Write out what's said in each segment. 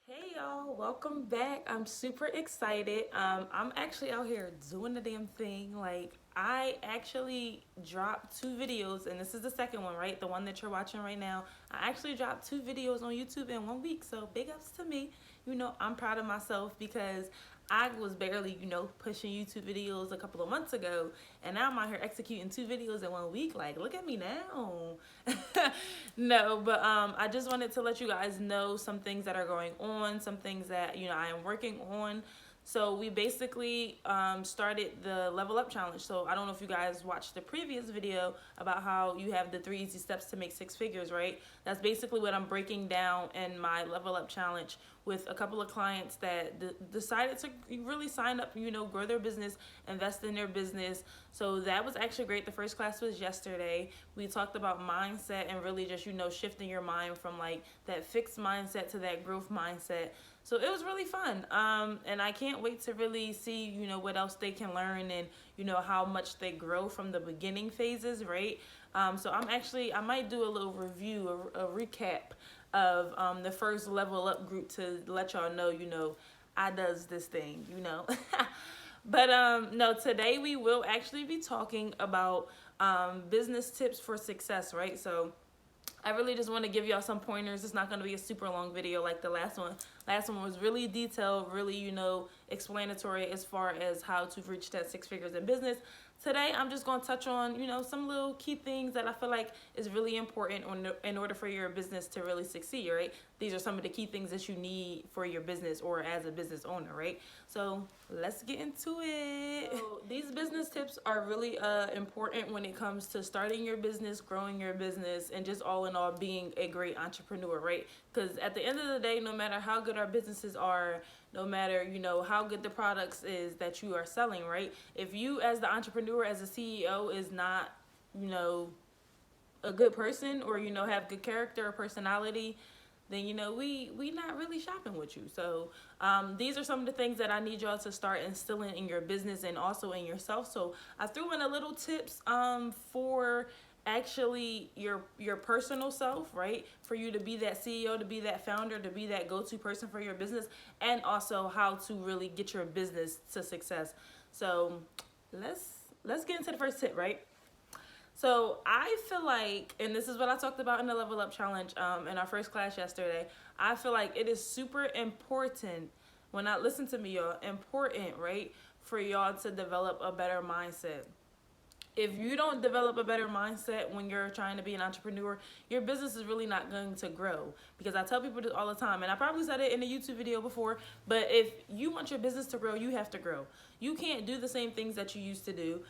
Hey y'all, welcome back. I'm super excited. I'm actually out here doing the damn thing. Like, I actually dropped two videos, and this is the second one, right? The one that you're watching right now. I actually dropped two videos on YouTube in 1 week, so big ups to me. I'm proud of myself because I was barely, pushing YouTube videos a couple of months ago, and now I'm out here executing two videos in 1 week. Like, look at me now. No, but I just wanted to let you guys know some things that are going on, some things that I am working on. So we basically started the Level Up Challenge. So I don't know if you guys watched the previous video about how you have the 3 easy steps to make 6 figures, right? That's basically what I'm breaking down in my Level Up Challenge with a couple of clients that decided to really sign up, grow their business, invest in their business. So that was actually great. The first class was yesterday. We talked about mindset and really just, shifting your mind from like that fixed mindset to that growth mindset. So it was really fun. And I can't wait to really see, what else they can learn and, how much they grow from the beginning phases, right? So I might do a little review, a recap of the first Level Up group to let y'all know, I does this thing. But no, today we will actually be talking about business tips for success, right? So I really just want to give y'all some pointers. It's not going to be a super long video like the last one. Last one was really detailed, really, explanatory as far as how to reach that 6 figures in business. Today, I'm just going to touch on, some little key things that I feel like is really important in order for your business to really succeed, right? These are some of the key things that you need for your business or as a business owner, right? So let's get into it. So these business tips are really important when it comes to starting your business, growing your business, and just all in all being a great entrepreneur, right? Because at the end of the day, no matter how good our businesses are, no matter how good the products is that you are selling, right? If you as the entrepreneur, as a CEO, is not a good person or have good character or personality, then we not really shopping with you. So these are some of the things that I need y'all to start instilling in your business and also in yourself. So I threw in a little tips for actually your personal self, right? For you to be that CEO, to be that founder, to be that go-to person for your business, and also how to really get your business to success. So let's get into the first tip, right? So I feel like, and this is what I talked about in the Level Up Challenge in our first class yesterday, I feel like it is super important, when I listen to me, y'all, important, right, for y'all to develop a better mindset. If you don't develop a better mindset when you're trying to be an entrepreneur, your business is really not going to grow. Because I tell people this all the time, and I probably said it in a YouTube video before, but if you want your business to grow, you have to grow. You can't do the same things that you used to do.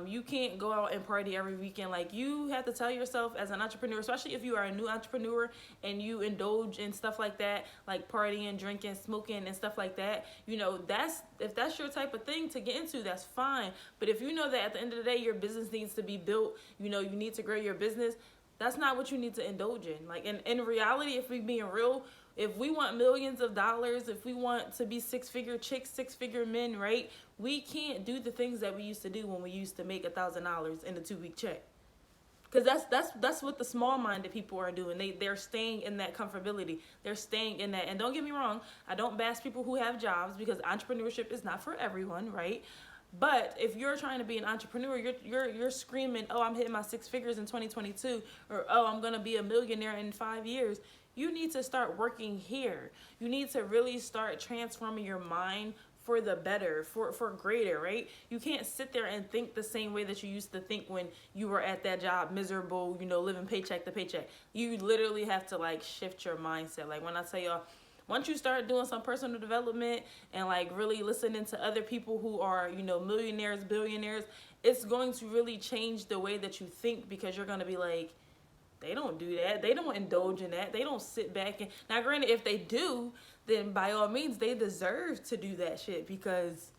You can't go out and party every weekend. Like, you have to tell yourself as an entrepreneur, especially if you are a new entrepreneur and you indulge in stuff like that, like partying, drinking, smoking, and stuff like that, if that's your type of thing to get into, that's fine. But if you know that at the end of the day, your business needs to be built, you need to grow your business, that's not what you need to indulge in. Like, in reality, if we being real, if we want millions of dollars, if we want to be 6-figure chicks, 6-figure men, right? We can't do the things that we used to do when we used to make $1,000 in a 2-week check. Because that's what the small-minded people are doing. They're staying in that comfortability. They're staying in that. And don't get me wrong, I don't bash people who have jobs, because entrepreneurship is not for everyone, right? But if you're trying to be an entrepreneur, you're screaming, "Oh, I'm hitting my 6 figures in 2022," or "Oh, I'm gonna be a millionaire in 5 years." You need to start working here. You need to really start transforming your mind for the better, for greater, right? You can't sit there and think the same way that you used to think when you were at that job, miserable, living paycheck to paycheck. You literally have to like shift your mindset. Like, when I tell y'all, once you start doing some personal development and like really listening to other people who are, millionaires, billionaires, it's going to really change the way that you think, because you're going to be like, they don't do that. They don't indulge in that. They don't sit back and, now granted, if they do, then by all means they deserve to do that shit, because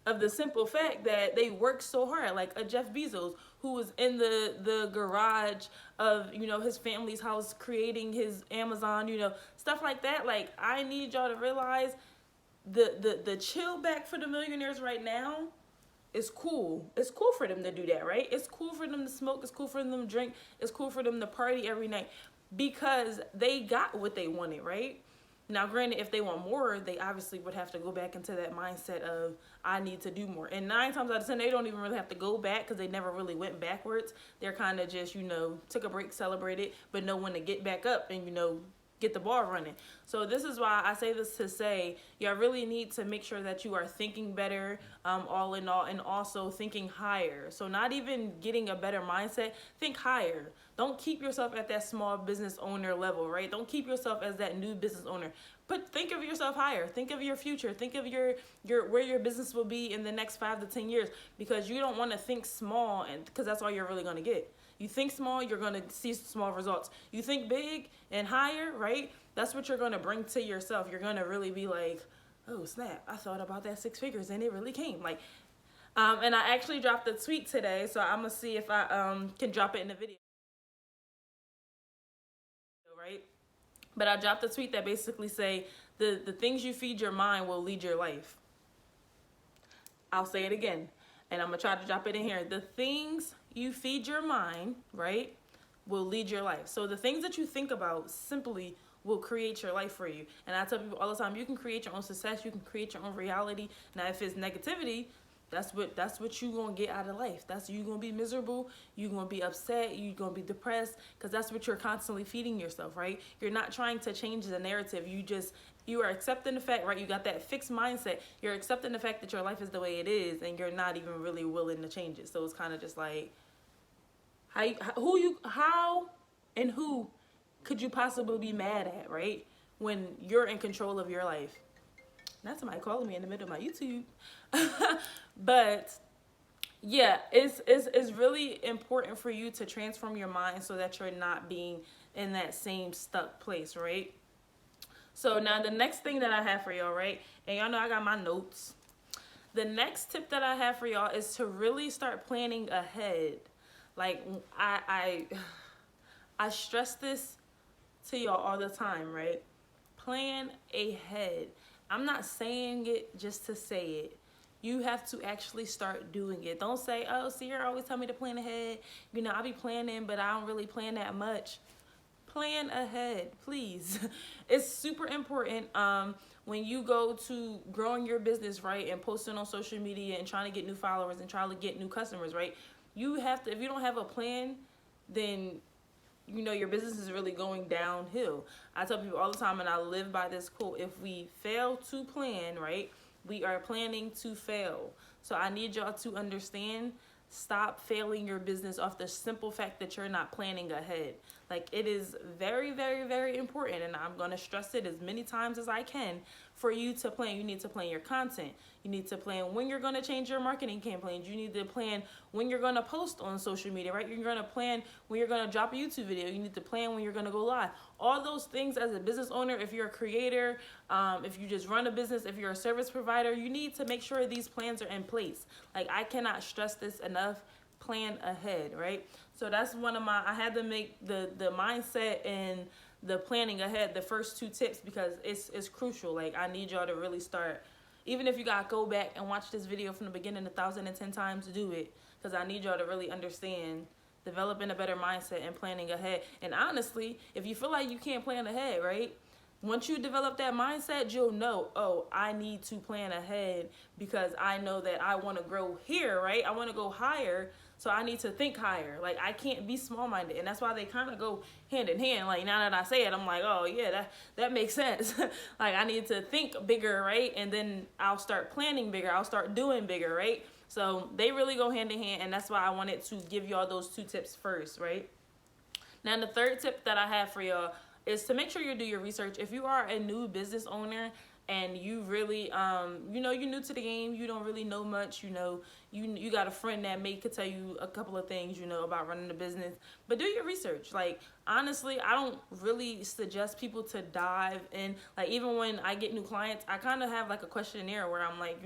of the simple fact that they work so hard. Like a Jeff Bezos, who was in the garage of his family's house creating his Amazon, stuff like that. Like, I need y'all to realize the chill back for the millionaires right now is cool. It's cool for them to do that, right? It's cool for them to smoke. It's cool for them to drink. It's cool for them to party every night, because they got what they wanted, right? Now, granted, if they want more, they obviously would have to go back into that mindset of, I need to do more. And 9 times out of 10, they don't even really have to go back because they never really went backwards. They're kind of just, took a break, celebrated, but know when to get back up and, get the ball running. So this is why I say this to say, y'all really need to make sure that you are thinking better, all in all, and also thinking higher. So not even getting a better mindset, think higher. Don't keep yourself at that small business owner level, right? Don't keep yourself as that new business owner. But think of yourself higher. Think of your future. Think of your where your business will be in the next 5 to 10 years, because you don't want to think small, and because that's all you're really going to get. You think small, you're going to see small results. You think big and higher, right? That's what you're going to bring to yourself. You're going to really be like, oh, snap, I thought about that 6 figures and it really came. And I actually dropped a tweet today, so I'm going to see if I can drop it in the video, right? But I dropped a tweet that basically say, the things you feed your mind will lead your life. I'll say it again, and I'm going to try to drop it in here. The things you feed your mind, right, will lead your life. So the things that you think about simply will create your life for you. And I tell people all the time, you can create your own success. You can create your own reality. Now, if it's negativity, that's what you gonna get out of life. That's you gonna be miserable. You gonna be upset. You gonna be depressed, because that's what you're constantly feeding yourself, right? You're not trying to change the narrative. You are accepting the fact, right? You got that fixed mindset. You're accepting the fact that your life is the way it is, and you're not even really willing to change it. So it's kind of just like, how and who could you possibly be mad at, right? When you're in control of your life. Not somebody calling me in the middle of my YouTube. But yeah, it's really important for you to transform your mind so that you're not being in that same stuck place, right? So now the next thing that I have for y'all, right? And y'all know I got my notes. The next tip that I have for y'all is to really start planning ahead. Like I stress this to y'all all the time, right? Plan ahead. I'm not saying it just to say it. You have to actually start doing it. Don't say, oh, Sierra always tell me to plan ahead. I be planning, but I don't really plan that much. Plan ahead, please. It's super important when you go to growing your business, right, and posting on social media and trying to get new followers and trying to get new customers, right? You have to, if you don't have a plan, then your business is really going downhill. I tell people all the time, and I live by this quote, if we fail to plan, right, we are planning to fail. So I need y'all to understand, stop failing your business off the simple fact that you're not planning ahead. Like, it is very, very, very important, and I'm going to stress it as many times as I can, for you to plan. You need to plan your content. You need to plan when you're going to change your marketing campaigns. You need to plan when you're going to post on social media, right? You're going to plan when you're going to drop a YouTube video. You need to plan when you're going to go live. All those things as a business owner, if you're a creator, if you just run a business, if you're a service provider, you need to make sure these plans are in place. Like, I cannot stress this enough. Plan ahead, right? So that's one of I had to make the mindset and the planning ahead the first 2 tips, because it's crucial. Like, I need y'all to really start, even if you gotta go back and watch this video from the beginning 1,010 times, do it, because I need y'all to really understand developing a better mindset and planning ahead. And honestly, if you feel like you can't plan ahead, right, once you develop that mindset, you'll know, oh, I need to plan ahead, because I know that I want to grow here, right? I want to go higher, so I need to think higher. Like, I can't be small-minded, and that's why they kind of go hand in hand. Like, now that I say it, I'm like, oh, yeah, that makes sense. Like, I need to think bigger, right? And then I'll start planning bigger. I'll start doing bigger, right? So they really go hand in hand, and that's why I wanted to give y'all those 2 tips first, right? Now, the third tip that I have for y'all is to make sure you do your research. If you are a new business owner and you really, you're new to the game, you don't really know much, you got a friend that could tell you a couple of things, about running a business, but do your research. Like, honestly, I don't really suggest people to dive in. Like, even when I get new clients, I kind of have like a questionnaire where I'm like,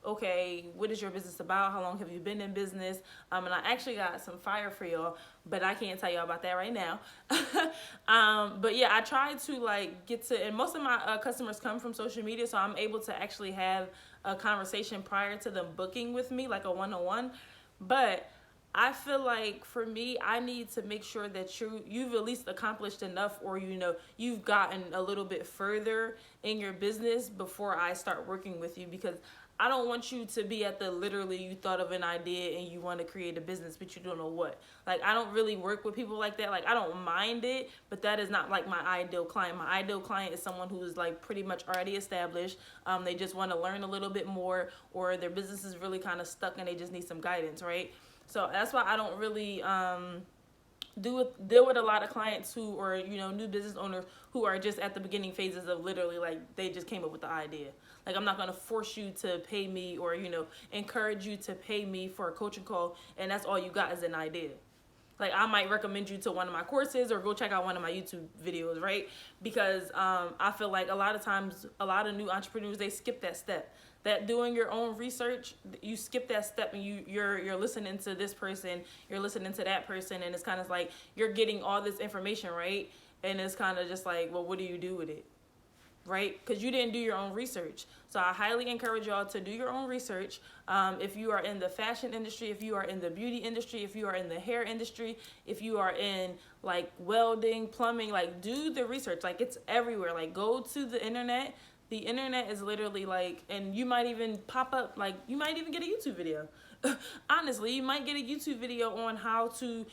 okay, what is your business about? How long have you been in business? And I actually got some fire for y'all, but I can't tell y'all about that right now. But yeah, I try to get to, and most of my customers come from social media, so I'm able to actually have a conversation prior to them booking with me, like a one-on-one. But I feel like for me, I need to make sure that you've at least accomplished enough, or you've gotten a little bit further in your business before I start working with you, because I don't want you to be at the literally you thought of an idea and you want to create a business but you don't know what. Like, I don't really work with people like that. Like, I don't mind it, but that is not like my ideal client. My ideal client is someone who is like pretty much already established. They just want to learn a little bit more, or their business is really kind of stuck and they just need some guidance, right? So that's why I don't really deal with a lot of clients who, or new business owners who are just at the beginning phases of literally like they just came up with the idea. Like, I'm not going to force you to pay me, or encourage you to pay me for a coaching call and that's all you got is an idea. Like, I might recommend you to one of my courses or go check out one of my YouTube videos, right? Because I feel like a lot of times a lot of new entrepreneurs, they skip that step. That doing your own research, you skip that step, and you're listening to this person, you're listening to that person, and it's kind of like you're getting all this information, right? And it's kind of just like, well, what do you do with it? Right? Because you didn't do your own research. So I highly encourage y'all to do your own research. If you are in the fashion industry, if you are in the beauty industry, if you are in the hair industry, if you are in like welding, plumbing, like, do the research. Like, it's everywhere. Like, go to the internet. The internet is literally like, and you might even pop up, like, you might even get a YouTube video. Honestly, you might get a YouTube video on how to,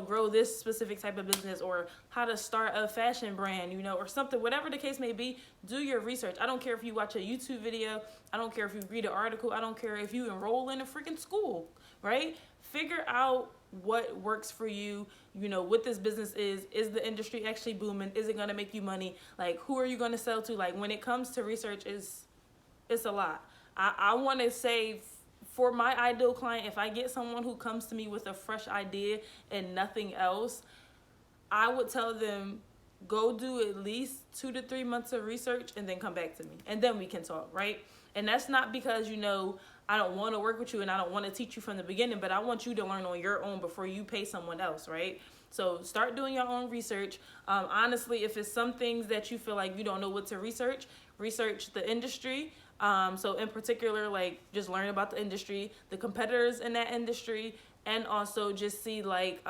grow this specific type of business, or how to start a fashion brand, or something, whatever the case may be. Do your research. I don't care if you watch a YouTube video. I don't care if you read an article. I don't care if you enroll in a freaking school, right? Figure out what works for you, what this business is the industry actually booming? Is it going to make you money? Like, who are you going to sell to? Like, when it comes to research, it's a lot. I want to say, for my ideal client, if I get someone who comes to me with a fresh idea and nothing else, I would tell them, go do at least 2 to 3 months of research and then come back to me. And then we can talk, right? And that's not because, I don't want to work with you and I don't want to teach you from the beginning, but I want you to learn on your own before you pay someone else, right? So start doing your own research. Honestly, if it's some things that you feel like you don't know what to research the industry. So in particular, like, just learn about the industry, the competitors in that industry, and also just see like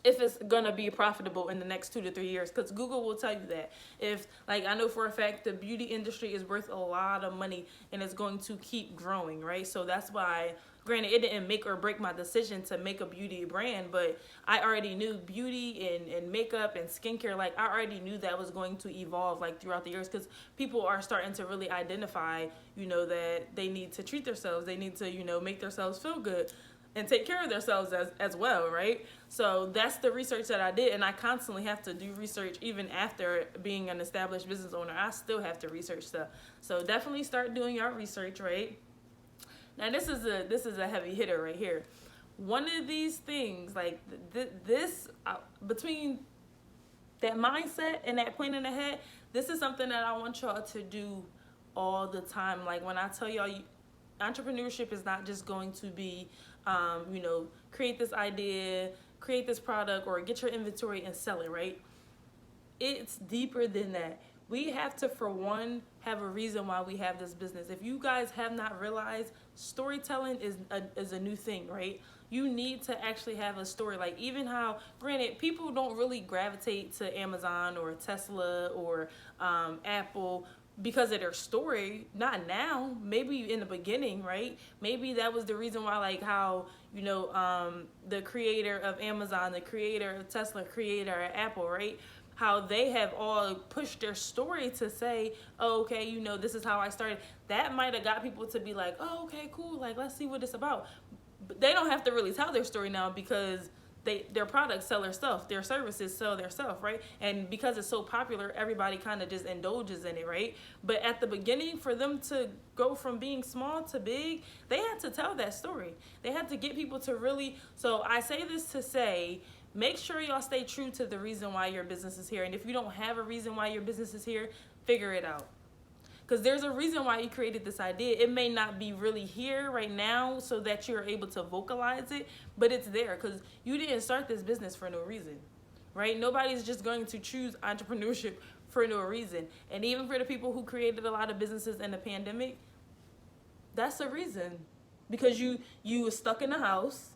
if it's gonna be profitable in the next 2 to 3 years, because Google will tell you that. If, like, I know for a fact the beauty industry is worth a lot of money and it's going to keep growing, right? So that's why, granted, it didn't make or break my decision to make a beauty brand, but I already knew beauty and makeup and skincare, like, I already knew that was going to evolve, like, throughout the years, because people are starting to really identify, that they need to treat themselves, they need to, make themselves feel good and take care of themselves as well, right? So that's the research that I did, and I constantly have to do research even after being an established business owner. I still have to research stuff. So definitely start doing your research, right? Now this is a heavy hitter right here. One of these things, like between that mindset and that plan in the head, this is something that I want y'all to do all the time. Like, when I tell y'all, entrepreneurship is not just going to be create this idea, create this product, or get your inventory and sell it, right? It's deeper than that. We have to, for one, have a reason why we have this business. If you guys have not realized, storytelling is a new thing, right? You need to actually have a story. Like, even how, granted, people don't really gravitate to Amazon or Tesla or Apple because of their story. Not now, maybe in the beginning, right? Maybe that was the reason why, like, how, the creator of Amazon, the creator of Tesla, creator of Apple, right? How they have all pushed their story to say, oh, okay, this is how I started. That might have got people to be like, oh, okay, cool, like, let's see what it's about. But they don't have to really tell their story now, because their products sell their stuff, their services sell their stuff, right? And because it's so popular, everybody kind of just indulges in it, right? But at the beginning, for them to go from being small to big, they had to tell that story. They had to get people to really. So I say this to say, make sure y'all stay true to the reason why your business is here. And if you don't have a reason why your business is here, figure it out. Because there's a reason why you created this idea. It may not be really here right now so that you're able to vocalize it, but it's there, because you didn't start this business for no reason, right? Nobody's just going to choose entrepreneurship for no reason. And even for the people who created a lot of businesses in the pandemic, that's a reason. Because you were stuck in the house.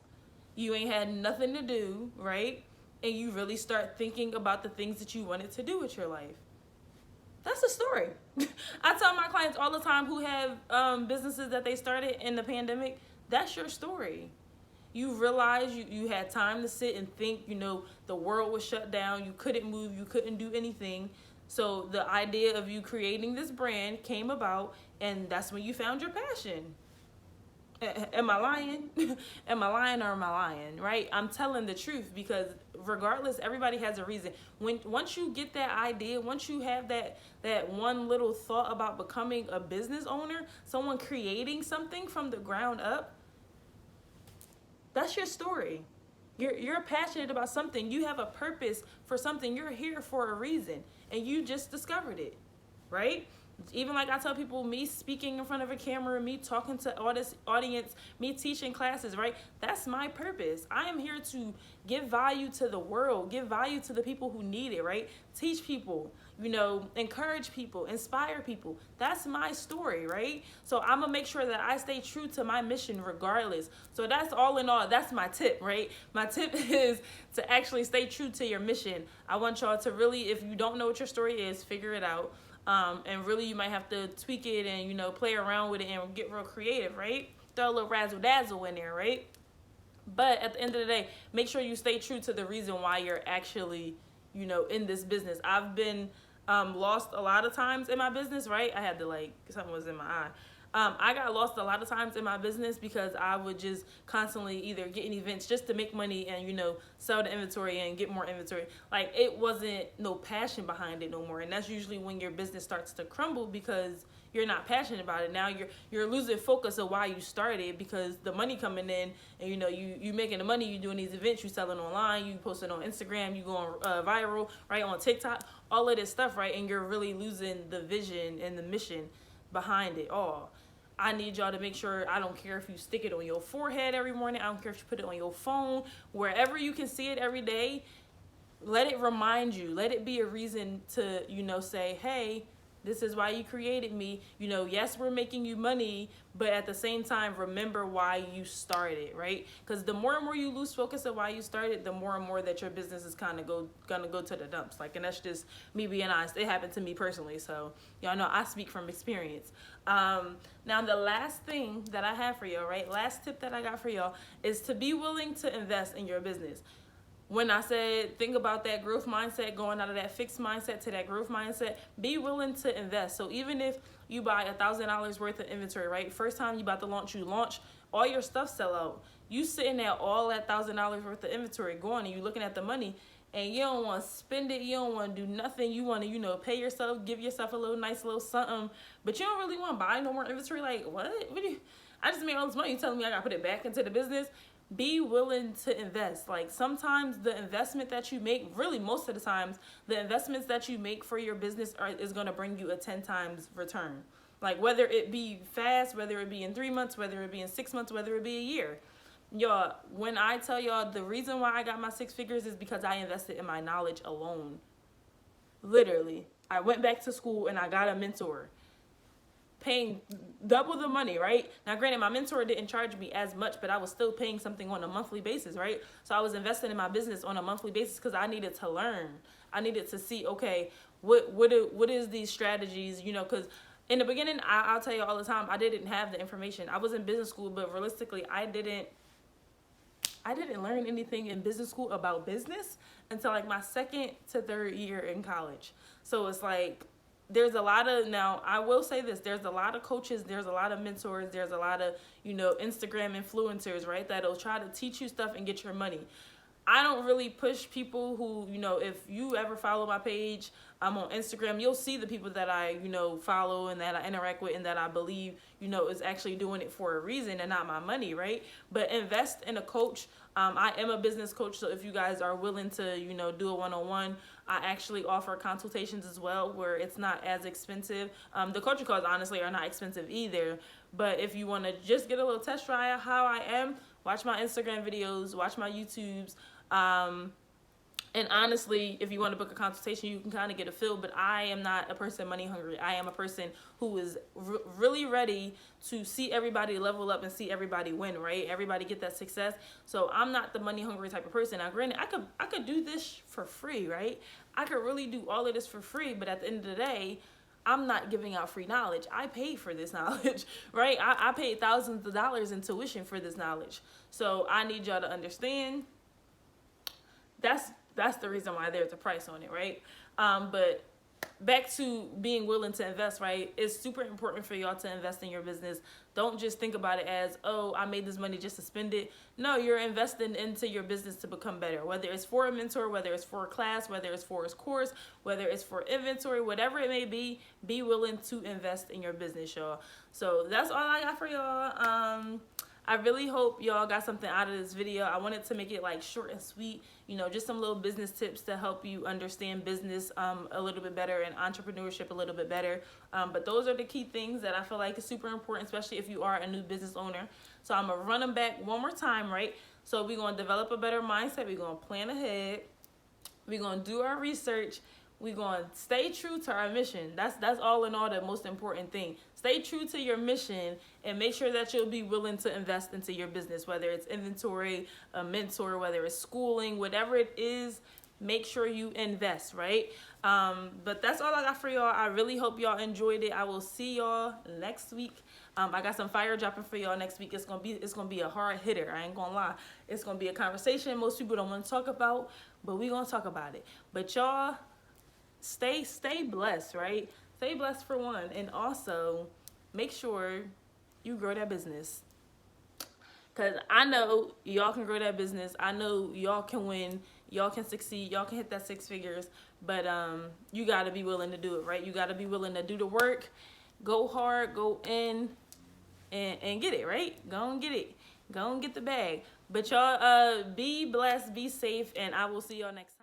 You ain't had nothing to do, right? And you really start thinking about the things that you wanted to do with your life. That's a story. I tell my clients all the time who have businesses that they started in the pandemic, that's your story. You realize you had time to sit and think, the world was shut down, you couldn't move, you couldn't do anything. So the idea of you creating this brand came about, and that's when you found your passion. Am I lying? Am I lying or am I lying? Right? I'm telling the truth, because regardless, everybody has a reason. Once you get that idea, once you have that one little thought about becoming a business owner, someone creating something from the ground up, that's your story. You're passionate about something. You have a purpose for something. You're here for a reason, and you just discovered it, right? Even like I tell people, me speaking in front of a camera, me talking to audience, me teaching classes, right? That's my purpose. I am here to give value to the world, give value to the people who need it, right? Teach people, encourage people, inspire people. That's my story, right? So I'm gonna make sure that I stay true to my mission regardless. So that's all in all, that's my tip, right? My tip is to actually stay true to your mission. I want y'all to really, if you don't know what your story is, figure it out. And really you might have to tweak it and, play around with it and get real creative, right? Throw a little razzle dazzle in there, right? But at the end of the day, make sure you stay true to the reason why you're actually, in this business. I've been lost a lot of times in my business, right? I had to something was in my eye. I got lost a lot of times in my business because I would just constantly either get in events just to make money and, sell the inventory and get more inventory. It wasn't no passion behind it no more. And that's usually when your business starts to crumble because you're not passionate about it. Now you're losing focus of why you started because the money coming in and, you making the money, you doing these events, you selling online, you posting on Instagram, you going viral, right, on TikTok, all of this stuff, right? And you're really losing the vision and the mission behind it all. I need y'all to make sure, I don't care if you stick it on your forehead every morning, I don't care if you put it on your phone, wherever you can see it every day, let it remind you, let it be a reason to, say, hey, this is why you created me. Yes, we're making you money, but at the same time, remember why you started, right? Because the more and more you lose focus of why you started, the more and more that your business is kind of gonna go to the dumps. And that's just me being honest. It happened to me personally, so y'all know I speak from experience. Now the last thing that I have for y'all, right? Last tip that I got for y'all is to be willing to invest in your business. When I said think about that growth mindset, going out of that fixed mindset to that growth mindset, be willing to invest. So even if you buy $1,000 worth of inventory, right? First time you about to launch, all your stuff sell out. You sitting at all that $1,000 worth of inventory going and you looking at the money and you don't want to spend it, you don't want to do nothing. You want to, pay yourself, give yourself a nice little something, but you don't really want to buy no more inventory. What I just made all this money, you telling me I got to put it back into the business? Be willing to invest. Sometimes the investment that you make, really most of the times, the investments that you make for your business is going to bring you a 10 times return. Whether it be fast, whether it be in 3 months, whether it be in 6 months, whether it be a year. Y'all, when I tell y'all the reason why I got my 6 figures is because I invested in my knowledge alone. Literally. I went back to school and I got a mentor. Paying double the money, right? Now, granted, my mentor didn't charge me as much, but I was still paying something on a monthly basis, right? So I was investing in my business on a monthly basis because I needed to learn. I needed to see, okay, what is these strategies, because in the beginning, I'll tell you all the time, I didn't have the information. I was in business school, but realistically, I didn't learn anything in business school about business until my second to third year in college. So it's there's a lot of, now I will say this, there's a lot of coaches, there's a lot of mentors, there's a lot of, Instagram influencers, right, that'll try to teach you stuff and get your money. I don't really push people who, if you ever follow my page, I'm on Instagram, you'll see the people that I, follow and that I interact with and that I believe, is actually doing it for a reason and not my money, right? But invest in a coach. I am a business coach, so if you guys are willing to, do a one-on-one, I actually offer consultations as well where it's not as expensive. The coaching calls, honestly, are not expensive either. But if you want to just get a little test try out how I am, watch my Instagram videos, watch my YouTubes. And honestly, if you want to book a consultation, you can kind of get a feel. But I am not a person money hungry. I am a person who is really ready to see everybody level up and see everybody win, right? Everybody get that success. So I'm not the money hungry type of person. Now, granted, I could do this for free, right? I could really do all of this for free. But at the end of the day, I'm not giving out free knowledge. I paid for this knowledge, right? I paid thousands of dollars in tuition for this knowledge. So I need y'all to understand that's the reason why there's a price on it, right? But back to being willing to invest, right? It's super important for y'all to invest in your business. Don't just think about it as, oh, I made this money just to spend it. No, you're investing into your business to become better, whether it's for a mentor, whether it's for a class, whether it's for a course, whether it's for inventory, whatever it may be willing to invest in your business, y'all. So that's all I got for y'all. I really hope y'all got something out of this video. I wanted to make it like short and sweet, you know, just some little business tips to help you understand business a little bit better and entrepreneurship a little bit better. But those are the key things that I feel like is super important, especially if you are a new business owner. So I'm going to run them back one more time, right? So we're going to develop a better mindset. We're going to plan ahead. We're going to do our research. We're going to stay true to our mission. That's all in all the most important thing. Stay true to your mission and make sure that you'll be willing to invest into your business, whether it's inventory, a mentor, whether it's schooling, whatever it is, make sure you invest, right? But that's all I got for y'all. I really hope y'all enjoyed it. I will see y'all next week. I got some fire dropping for y'all next week. It's gonna be a hard hitter. I ain't gonna lie. It's gonna be a conversation most people don't want to talk about, but we gonna talk about it. But y'all, stay blessed, right? Stay blessed for one, and also make sure you grow that business, because I know y'all can grow that business. I know y'all can win, y'all can succeed, y'all can hit that 6 figures, but you got to be willing to do it, right? You got to be willing to do the work, go hard, go in and get it, right? Go and get it, go and get the bag. But y'all be blessed, be safe, and I will see y'all next time.